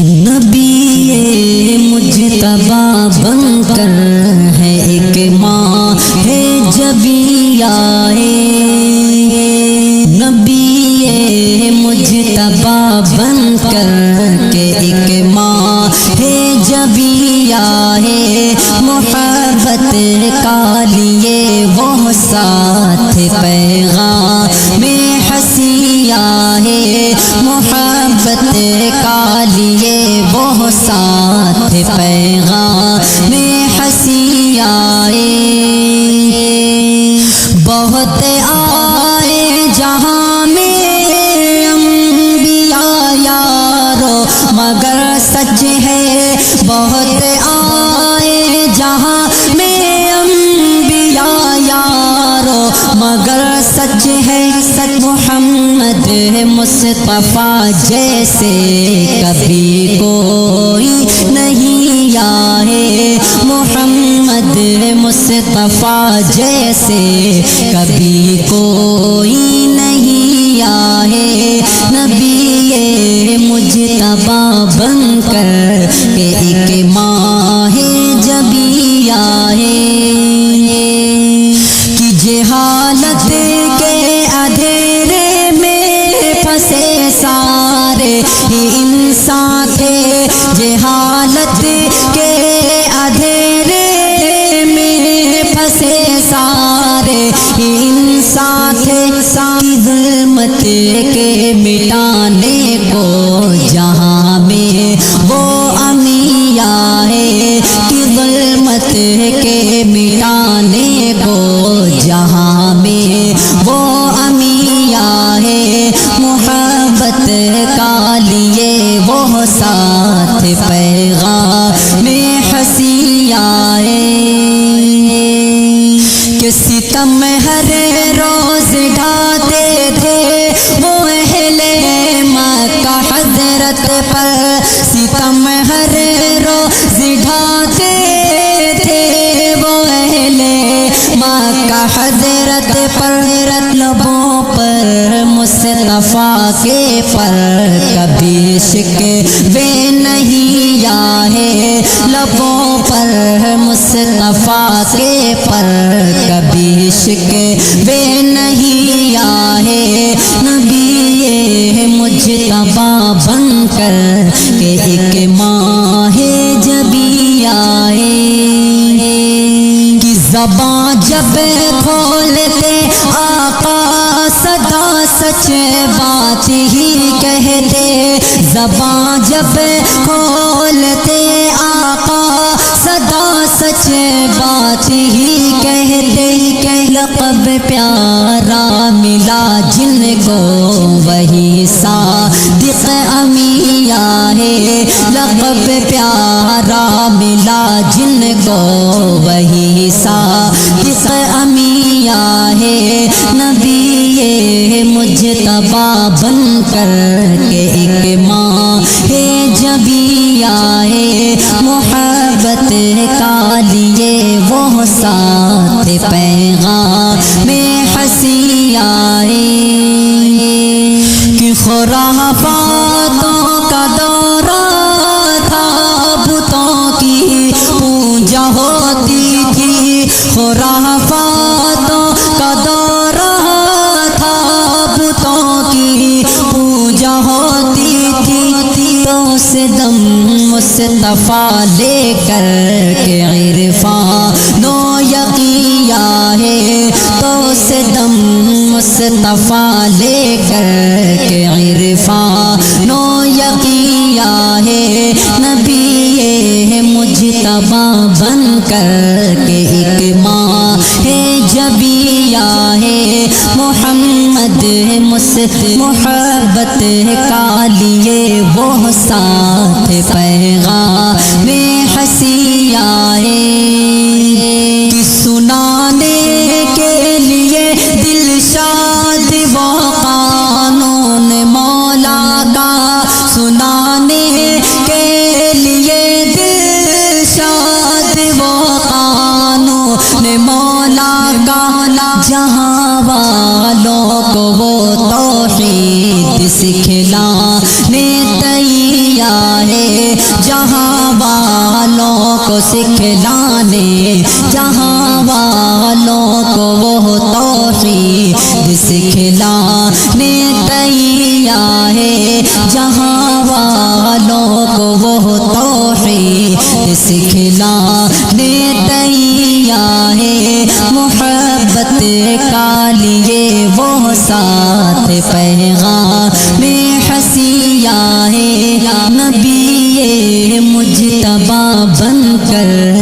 نبی مجتبی بن کر ہے ایک ماں ہے جبی آئے، نبی مجتبی بن کر کے ایک ماں ہے جبی آئے، محبت کا لیے وہ ساتھ پیغام میں ہنسی آئے، محبت کا لیے وہ ساتھ پیغام میں ہنسی آئے، بہت آئے جہاں میں انبیاء یارو مگر سچ ہے، بہت آئے جہاں میں انبیاء یارو مگر سچ ہے، سچ محمد مصطفیٰ جیسے کبھی کوئی نہیں آئے، محمد مصطفیٰ جیسے کبھی کوئی نہیں آئے، نبی مجتبی بن کر کے ایک ماہ جبی آئے، کہ جہالت کے اندھیرے میں پھنسے سارے ہی انسان تھے، جہالت کے اندھیرے میں پھنسے سارے ہی انسان تھے، کی ظلمت کے مٹانے کو جہاں میں وہ امی آئے، کی ظلمت کے مٹانے کو جہاں میں وہ امی آئے، محبت کا لیے وہ ساتھ پیغام میں ہنسی آئے، کہ ستم ہر روز ڈھاتے تھے وہ اہل مکہ حضرت پر، ستم ہر روز ڈھاتے تھے وہ اہل مکہ حضرت پر، لبوں پر مصطفیٰ کے پر کبھی شکوے نہیں آئے، لبوں پر مصطفیٰ کے پر کبھی شکوے نہیں آئے، نبی مجتبی بن کر کے ایک ماہ جبی آئے، کہ زبان جب کھولتے آقا صدا سچ بات ہی کہتے، زبان جب کھولتے آقا صدا سچ بات ہی کہتے، لقب پیارا ملا جن کو وہی صادق امی آئے، لقب پیارا ملا جن کو وہی صادق امی آئے، نبی مجتبی بن کر کے ایک ماہ جبی آئے، محبت کا لیے وہ ساتھ پیغام میں ہنسی آئے، کہ خرافاتوں کا دورہ تھا، بتوں کی پوجا ہوتی تھی، خرافاتوں کا دورہ تھا، بتوں کی پوجا ہوتی تھی، تو سے دم مصطفیٰ لے کر کے عرفان و یقین آئے، تو سے دم مصطفیٰ لے کر کے عرفان و یقین آئے، نبی مجتبی بن کر کے ایک ماہ جبی آئے، محمد محبت کا لیے وہ ساتھ پیغام میں ہنسی آئے، کہ سنانے کے لیے دل شاد وہ قانون مولا کا، سنانے کے لیے دل شاد وہ قانون مولا کا، جہاں والوں کو وہ توحید سکھلانے تیار ہے جہاں والوں کو سکھلانے، جہاں والوں کو وہ توحید سکھلانے تیار ہے، جہاں والوں کو وہ توحید سکھلانے تیار ہے، محبت کا لیے وہ ساتھ پیغام حسیہ ہے، نبی مجتبی بن کر